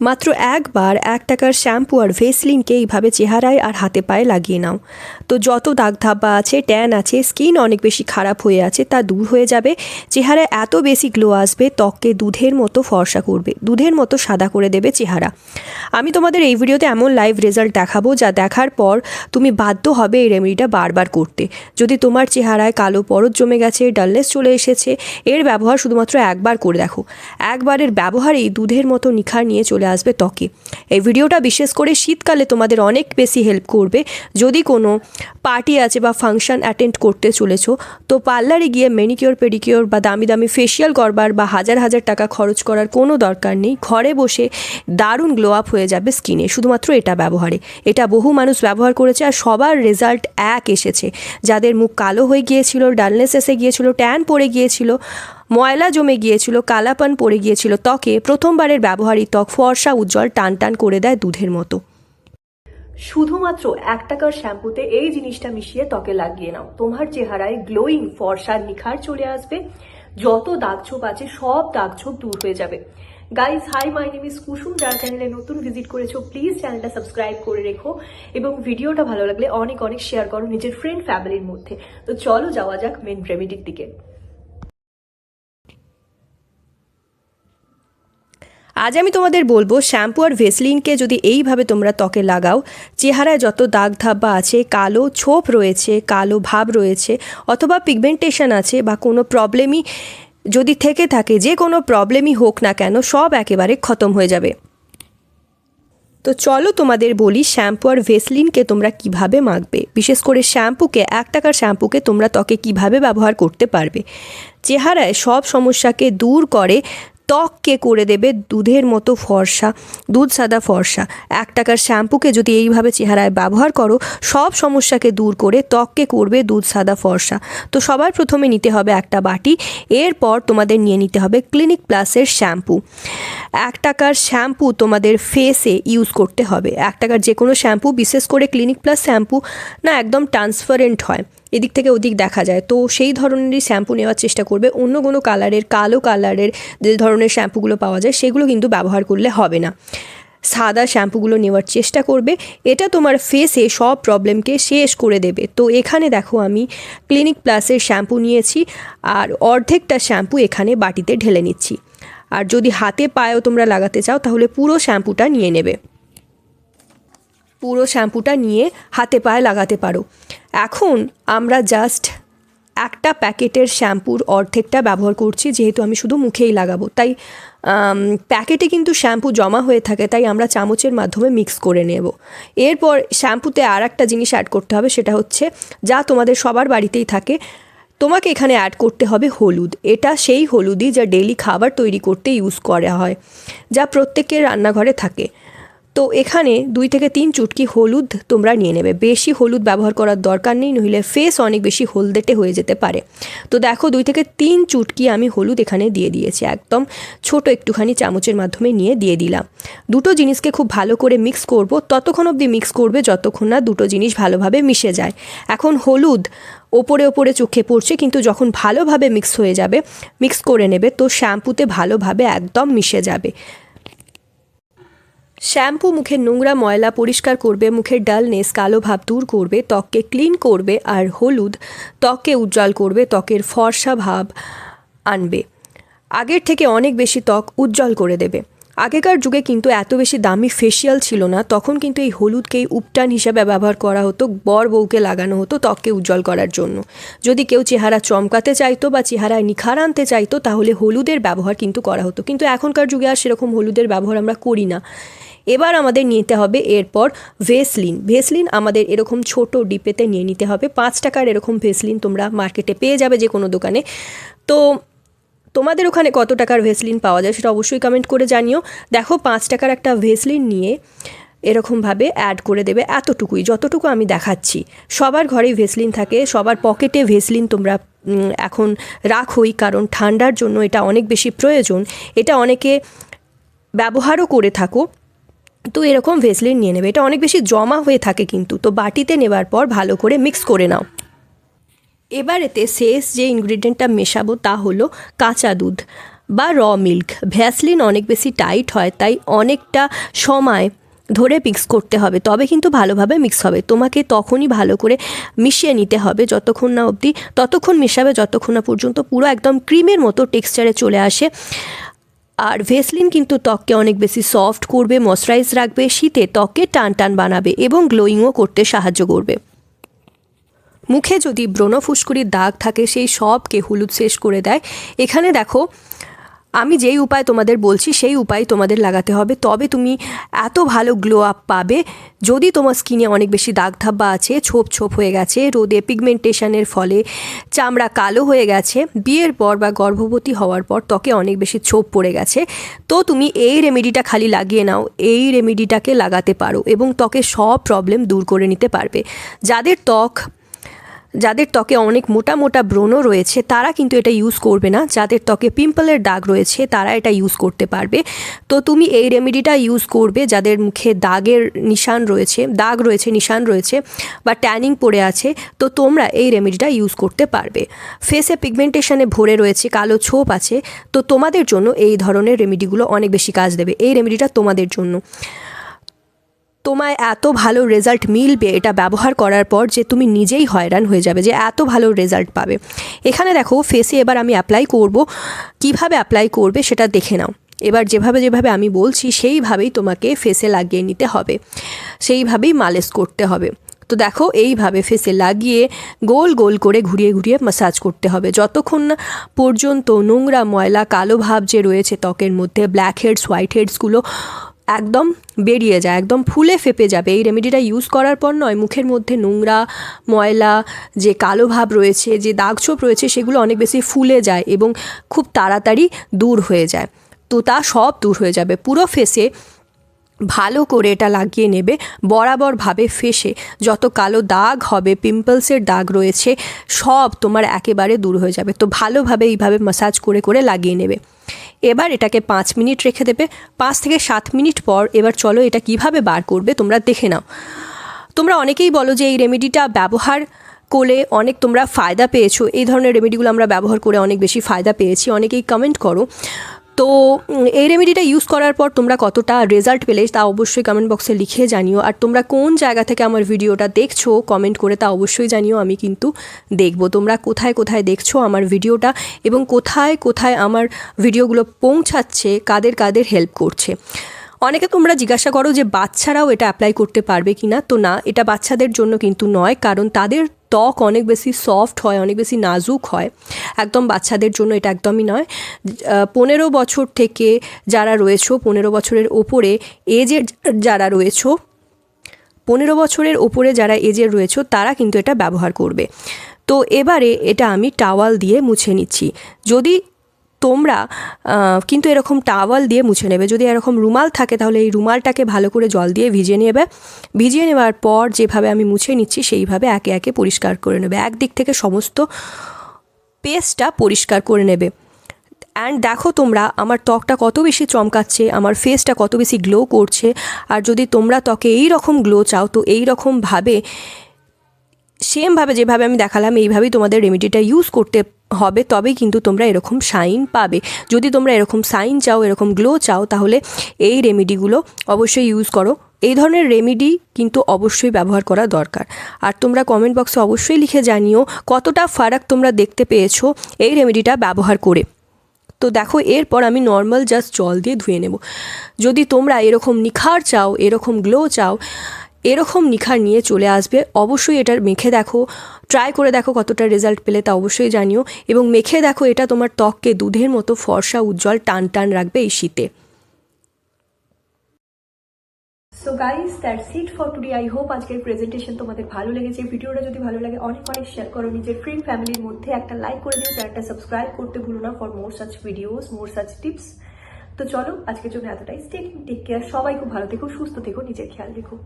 মাত্র একবার 1 টাকার শ্যাম্পু আর ভেসলিনকে এইভাবে চেহারায় আর হাতে পায়ে লাগিয়ে নাও। তো যত দাগ ধাব্বা আছে, ট্যান আছে, স্কিন অনেক বেশি খারাপ হয়ে আছে তা দূর হয়ে যাবে। চেহারায় এত বেশি গ্লো আসবে, ত্বককে দুধের মতো ফর্সা করবে, দুধের মতো সাদা করে দেবে চেহারা। আমি তোমাদের এই ভিডিওতে এমন লাইভ রেজাল্ট দেখাবো যা দেখার পর তুমি বাধ্য হবে এই রেমেডিটা বারবার করতে। যদি তোমার চেহারায় কালো পরত জমে গেছে, ডালনেস চলে এসেছে, এর ব্যবহার শুধুমাত্র একবার করে দেখো। একবারের ব্যবহারেই দুধের মতো নিখার নিয়ে চলে আসবে ত্বকে। এই ভিডিওটা বিশেষ করে শীতকালে তোমাদের অনেক বেশি হেল্প করবে। যদি কোনো পার্টি আছে বা ফাংশন অ্যাটেন্ড করতে চলেছো, তো পার্লারে গিয়ে ম্যানিকিওর পেডিকিওর বা দামি দামি ফেসিয়াল করবার বা হাজার হাজার টাকা খরচ করার কোনো দরকার নেই। ঘরে বসে দারুণ গ্লো আপ হয়ে যাবে স্কিনে শুধুমাত্র এটা ব্যবহারে। এটা বহু মানুষ ব্যবহার করেছে আর সবার রেজাল্ট এক এসেছে। যাদের মুখ কালো হয়ে গিয়েছিল, ডালনেস এসে গিয়েছিল, ট্যান পড়ে গিয়েছিল, ময়লা জমে গিয়েছিল, কালাপান পড়ে গিয়েছিল ত্বকে, প্রথমবারের ব্যবহারই ত্বক ফর্সা উজ্জ্বল টান টান করে দেয় দুধের মতো। শুধুমাত্র 1 টাকার শ্যাম্পুতে এই জিনিসটা মিশিয়ে ত্বকে লাগিয়ে নাও। তোমার চেহারায় গ্লোয়িং ফর্সা নিখার চলে আসবে। যত দাগছোপ আছে সব দাগছোপ দূর হয়ে যাবে। Guys, hi, my name is Kusum. যারা চ্যানেলে নতুন ভিজিট করেছো প্লিজ চ্যানেলটা সাবস্ক্রাইব করে রেখো এবং ভিডিওটা ভালো লাগলে অনেক অনেক শেয়ার করো নিজের ফ্রেন্ড ফ্যামিলির মধ্যে। তো চলো যাওয়া যাক মেন রেমেডির দিকে। আজ আমি তোমাদের বলবো শ্যাম্পু আর ভেসলিনকে যদি এইভাবে তোমরা ত্বকে লাগাও, চেহারায় যত দাগ ধাব্বা আছে, কালো ছোপ রয়েছে, কালো ভাব রয়েছে, অথবা পিগমেন্টেশন আছে বা কোনো প্রবলেমই যদি থেকে থাকে, যে কোনো প্রবলেমই হোক না কেন, সব একেবারে খতম হয়ে যাবে। তো চলো তোমাদের বলি শ্যাম্পু আর ভেসলিনকে তোমরা কিভাবে মাখবে। বিশেষ করে শ্যাম্পুকে, 1 টাকার শ্যাম্পুকে তোমরা ত্বকে কিভাবে ব্যবহার করতে পারবে। চেহারায় সব সমস্যাকে দূর করে, ত্বককে করে দেবে দুধের মতো ফর্সা, দুধ সাদা ফর্সা। 1 টাকার শ্যাম্পুকে যদি এইভাবে চেহারায় ব্যবহার করো, সব সমস্যাকে দূর করে ত্বককে করবে দুধ সাদা ফর্সা। তো সবার প্রথমে নিতে হবে একটা বাটি। এরপর তোমাদের নিয়ে নিতে হবে ক্লিনিক প্লাসের শ্যাম্পু। 1 টাকার শ্যাম্পু তোমাদের ফেসে ইউজ করতে হবে। 1 টাকার যে কোনো শ্যাম্পু, বিশেষ করে ক্লিনিক প্লাস শ্যাম্পু না একদম ট্রান্সপারেন্ট হয়, এদিক থেকে ওদিক দেখা যায়, তো সেই ধরনেরই শ্যাম্পু নেওয়ার চেষ্টা করবে। অন্য কোনো কালারের, কালো কালারের যে ধরনের শ্যাম্পুগুলো পাওয়া যায় সেগুলো কিন্তু ব্যবহার করলে হবে না। সাদা শ্যাম্পুগুলো নেওয়ার চেষ্টা করবে। এটা তোমার ফেসে সব প্রবলেমকে শেষ করে দেবে। তো এখানে দেখো আমি ক্লিনিক প্লাসের শ্যাম্পু নিয়েছি আর অর্ধেকটা শ্যাম্পু এখানে বাটিতে ঢেলে নিচ্ছি। আর যদি হাতে পায়েও তোমরা লাগাতে চাও তাহলে পুরো শ্যাম্পুটা নিয়ে নেবে। পুরো শ্যাম্পুটা নিয়ে হাতে পায়ে লাগাতে পারো। এখন আমরা জাস্ট একটা প্যাকেটের শ্যাম্পুর অর্ধেকটা ব্যবহার করছি, যেহেতু আমি শুধু মুখেই লাগাবো, তাই প্যাকেটে কিন্তু শ্যাম্পু জমা হয়ে থাকে, তাই আমরা চামচের মাধ্যমে মিক্স করে নেব। এরপর শ্যাম্পুতে আর একটা জিনিস অ্যাড করতে হবে, সেটা হচ্ছে যা তোমাদের সবার বাড়িতেই থাকে, তোমাকে এখানে অ্যাড করতে হবে হলুদ। এটা সেই হলুদই যা ডেইলি খাবার তৈরি করতে ইউজ করা হয়, যা প্রত্যেকের রান্নাঘরে থাকে। তো এখানে 2 থেকে 3 চুটকি হলুদ তোমরা নিয়ে নেবে। বেশি হলুদ ব্যবহার করার দরকার নেই, নইলে ফেস অনেক বেশি হলদেটে হয়ে যেতে পারে। তো দেখো 2 থেকে 3 চুটকি আমি হলুদ এখানে দিয়ে দিয়েছি, একদম ছোট একটুখানি চামচের মাধ্যমে নিয়ে দিয়ে দিলাম। দুটো জিনিসকে খুব ভালো করে মিক্স করব, ততক্ষণ অবধি মিক্স করবে যতক্ষণ না দুটো জিনিস ভালোভাবে মিশে যায়। এখন হলুদ ওপরে ওপরে চোখে পড়ছে, কিন্তু যখন ভালোভাবে মিক্স হয়ে যাবে, মিক্স করে নেবে, তো শ্যাম্পুতে ভালোভাবে একদম মিশে যাবে। শ্যাম্পু মুখের নোংরা ময়লা পরিষ্কার করবে, মুখের ডালনেস কালো ভাব দূর করবে, ত্বককে ক্লিন করবে, আর হলুদ ত্বককে উজ্জ্বল করবে, ত্বকের ফর্সা ভাব আনবে, আগের থেকে অনেক বেশি ত্বক উজ্জ্বল করে দেবে। আগেকার যুগে কিন্তু এত বেশি দামি ফেসিয়াল ছিল না, তখন কিন্তু এই হলুদকেই উপটান হিসাবে ব্যবহার করা হতো, বর বউকে লাগানো হতো ত্বককে উজ্জ্বল করার জন্য। যদি কেউ চেহারা চমকাতে চাইতো বা চেহারায় নিখার আনতে চাইতো তাহলে হলুদের ব্যবহার কিন্তু করা হতো, কিন্তু এখনকার যুগে আর সেরকম হলুদের ব্যবহার আমরা করি না। এবার আমাদের নিতে হবে এরপর ভেসলিন। ভেসলিন আমাদের এরকম ছোট ডিপেতে নিয়ে নিতে হবে। 5 টাকার এরকম ভেসলিন তোমরা মার্কেটে পেয়ে যাবে যে কোনো দোকানে। তো তোমাদের ওখানে কত টাকার ভেসলিন পাওয়া যায় সেটা অবশ্যই কমেন্ট করে জানিও। দেখো 5 টাকার একটা ভেসলিন নিয়ে এরকমভাবে অ্যাড করে দেবে, এতটুকুই যতটুকু আমি দেখাচ্ছি। সবার ঘরেই ভেসলিন থাকে, সবার পকেটে ভেসলিন তোমরা এখন রাখোই, কারণ ঠান্ডার জন্য এটা অনেক বেশি প্রয়োজন। এটা অনেকে ব্যবহারও করে থাকো। তো এরকম ভেসলিন নিয়ে নেবে, এটা অনেক বেশি জমা হয়ে থাকে কিন্তু। তো বাটিতে নেবার পর ভালো করে মিক্স করে নাও। এবার এতে শেষ যে ইনগ্রিডিয়েন্টটা মেশাবো তা হলো কাঁচা দুধ। বা র মিল্ক। ভ্যাসলিন অনেক বেশি টাইট হয়, তাই অনেকটা সময় ধরে মিক্স করতে হবে, তবে কিন্তু ভালোভাবে মিক্স হবে। তোমাকে তখনই ভালো করে মিশিয়ে নিতে হবে, ততক্ষণ মেশাবে যতক্ষণ না পর্যন্ত পুরো একদম ক্রিমের মতো টেক্সচারে চলে আসে। আর ভেসলিন কিন্তু ত্বককে অনেক বেশি সফট করবে, ময়শ্চারাইজ রাখবে, শীতে ত্বককে টান টান বানাবে এবং গ্লোয়িংও করতে সাহায্য করবে। মুখে যদি ব্রণ ফুসকুড়ির দাগ থাকে সেই সবকে হলুদ শেষ করে দেয়। এখানে দেখো আমি যেই উপায় তোমাদের বলছি সেই উপায় তোমাদের লাগাতে হবে, তবে তুমি এত ভালো গ্লো আপ পাবে। যদি তোমার স্কিনে অনেক বেশি দাগ ধাব্বা আছে, ছোপ ছোপ হয়ে গেছে, রোদে পিগমেন্টেশনের ফলে চামড়া কালো হয়ে গেছে, বিয়ের পর বা গর্ভবতী হওয়ার পর ত্বকে অনেক বেশি ছোপ পড়ে গেছে, তো তুমি এই রেমেডিটা খালি লাগিয়ে নাও। এই রেমেডিটাকে লাগাতে পারো এবং ত্বকের সব প্রবলেম দূর করে নিতে পারবে। যাদের ত্বকে অনেক মোটা মোটা ব্রণ রয়েছে তারা কিন্তু এটা ইউজ করবে না। যাদের ত্বকে পিম্পলের দাগ রয়েছে তারা এটা ইউজ করতে পারবে। তো তুমি এই রেমেডিটা ইউজ করবে যাদের মুখে দাগ রয়েছে, নিশান রয়েছে বা ট্যানিং পড়ে আছে, তো তোমরা এই রেমেডিটা ইউজ করতে পারবে। ফেসে পিগমেন্টেশনে ভরে রয়েছে, কালো ছোপ আছে, তো তোমাদের জন্য এই ধরনের রেমেডিগুলো অনেক বেশি কাজ দেবে। এই রেমেডিটা তোমাদের জন্য। তোমায় এত ভালো রেজাল্ট মিলবে এটা ব্যবহার করার পর যে তুমি নিজেই হয়রান হয়ে যাবে যে এত ভালো রেজাল্ট পাবে। এখানে দেখো ফেসে এবার আমি অ্যাপ্লাই করব, কিভাবে অ্যাপ্লাই করবে সেটা দেখে নাও। এবার যেভাবে আমি বলছি সেইভাবেই তোমাকে ফেসে লাগিয়ে নিতে হবে, সেইভাবেই মালিশ করতে হবে। তো দেখো এইভাবে ফেসে লাগিয়ে গোল গোল করে ঘুরিয়ে ঘুরিয়ে ম্যাসাজ করতে হবে যতক্ষণ না পর্যন্ত নোংরা ময়লা কালো ভাব যে রয়েছে ত্বকের মধ্যে, ব্ল্যাক হেডস হোয়াইট হেডসগুলো একদম বেরিয়ে যায়, একদম ফুলে ফেপে যাবে। এই রেমেডিটা ইউজ করার পর মুখের মধ্যে নোংরা ময়লা যে কালো ভাব রয়েছে, যে দাগছোপ রয়েছে, সেগুলো অনেক বেশি ফুলে যায় এবং খুব তাড়াতাড়ি দূর হয়ে যায়। তো তা সব দূর হয়ে যাবে। পুরো ফেসে ভালো করে এটা লাগিয়ে নেবে, বরাবরভাবে ফেসে যত কালো দাগ হবে, পিম্পলসের দাগ রয়েছে, সব তোমার একেবারে দূর হয়ে যাবে। তো ভালোভাবে এইভাবে ম্যাসাজ করে করে লাগিয়ে নেবে। এবার এটাকে 5 মিনিট রেখে দেবে। 5 থেকে 7 মিনিট পর এবার চলো এটা কিভাবে বার করবে তোমরা দেখে নাও। তোমরা অনেকেই বলো যে এই রেমেডিটা ব্যবহার করে অনেক তোমরা ফায়দা পেয়েছো, এই ধরনের রেমেডিগুলো আমরা ব্যবহার করে অনেক বেশি ফায়দা পেয়েছি, অনেকেই কমেন্ট করো। তো এই রেমেডিটা ইউজ করার পর তোমরা কতটা রেজাল্ট পেলে তা অবশ্যই কমেন্ট বক্সে লিখে জানিও। আর তোমরা কোন জায়গা থেকে আমার ভিডিওটা দেখছো কমেন্ট করে তা অবশ্যই জানিও, আমি কিন্তু দেখবো তোমরা কোথায় কোথায় দেখছো আমার ভিডিওটা এবং কোথায় কোথায় আমার ভিডিওগুলো পৌঁছাচ্ছে, কাদের কাদের হেল্প করছে। অনেকে তোমরা জিজ্ঞাসা করো যে বাচ্চারাও এটা অ্যাপ্লাই করতে পারবে কি না। তো না, এটা বাচ্চাদের জন্য কিন্তু নয়, কারণ তাদের ত্বক অনেক বেশি সফট হয়, অনেক বেশি নাজুক হয়, একদম বাচ্চাদের জন্য এটা একদমই নয়। 15 বছর থেকে যারা রয়েছো, 15 বছরের ওপরে এজের যারা রয়েছো, 15 বছরের ওপরে যারা এজের রয়েছো তারা কিন্তু এটা ব্যবহার করবে। তো এবারে এটা আমি টাওয়াল দিয়ে মুছে নিচ্ছি। যদি তোমরা কিন্তু এরকম টাওয়াল দিয়ে মুছে নেবে, যদি এরকম রুমাল থাকে তাহলে এই রুমালটাকে ভালো করে জল দিয়ে ভিজিয়ে নেবে। ভিজিয়ে নেওয়ার পর যেভাবে আমি মুছে নিচ্ছি সেইভাবে একে একে পরিষ্কার করে নেবে, একদিক থেকে সমস্ত পেস্টটা পরিষ্কার করে নেবে। অ্যান্ড দেখো তোমরা আমার ত্বকটা কত বেশি চমকাচ্ছে, আমার ফেসটা কত বেশি গ্লো করছে। আর যদি তোমরা ত্বকে এই রকম গ্লো চাও তো এই রকমভাবে সেমভাবে যেভাবে আমি দেখালাম এইভাবেই তোমাদের রেমেডিটা ইউজ করতে হবে, তবেই কিন্তু তোমরা এরকম শাইন পাবে। যদি তোমরা এরকম শাইন চাও, এরকম গ্লো চাও, তাহলে এই রেমেডিগুলো অবশ্যই ইউজ করো। এই ধরনের রেমেডি কিন্তু অবশ্যই ব্যবহার করা দরকার। আর তোমরা কমেন্ট বক্সে অবশ্যই লিখে জানিও কতটা ফারাক তোমরা দেখতে পেয়েছো এই রেমেডিটা ব্যবহার করে। তো দেখো এরপর আমি নর্মাল জাস্ট জল দিয়ে ধুয়ে নেব। যদি তোমরা এরকম নিখার চাও, এরকম গ্লো চাও, এরকম নিখার নিয়ে চলে আসবে, অবশ্যই এটার মেখে দেখো, ট্রাই করে দেখো কতটা রেজাল্ট পেলে তা অবশ্যই জানিও। এবং মেখে দেখো এটা তোমার ত্বককে দুধের মতো ফর্সা উজ্জ্বল টান টান রাখবে এই শীতে। So guys that's it for today. I hope আজকের প্রেজেন্টেশন তোমাদের ভালো লেগেছে। ভিডিওটা যদি ভালো লাগে অনেক অনেক শেয়ার করো নিজের ফ্রেন্ড ফ্যামিলির মধ্যে, একটা লাইক করে দিও, চ্যানেলটা সাবস্ক্রাইব করতে ভুলো না for more such videos, more such tips. তো চলো আজকের জন্য এতটাই। টেক কেয়ার, সবাই খুব ভালো থেকো, সুস্থ থেকো, নিজের খেয়াল রেখো।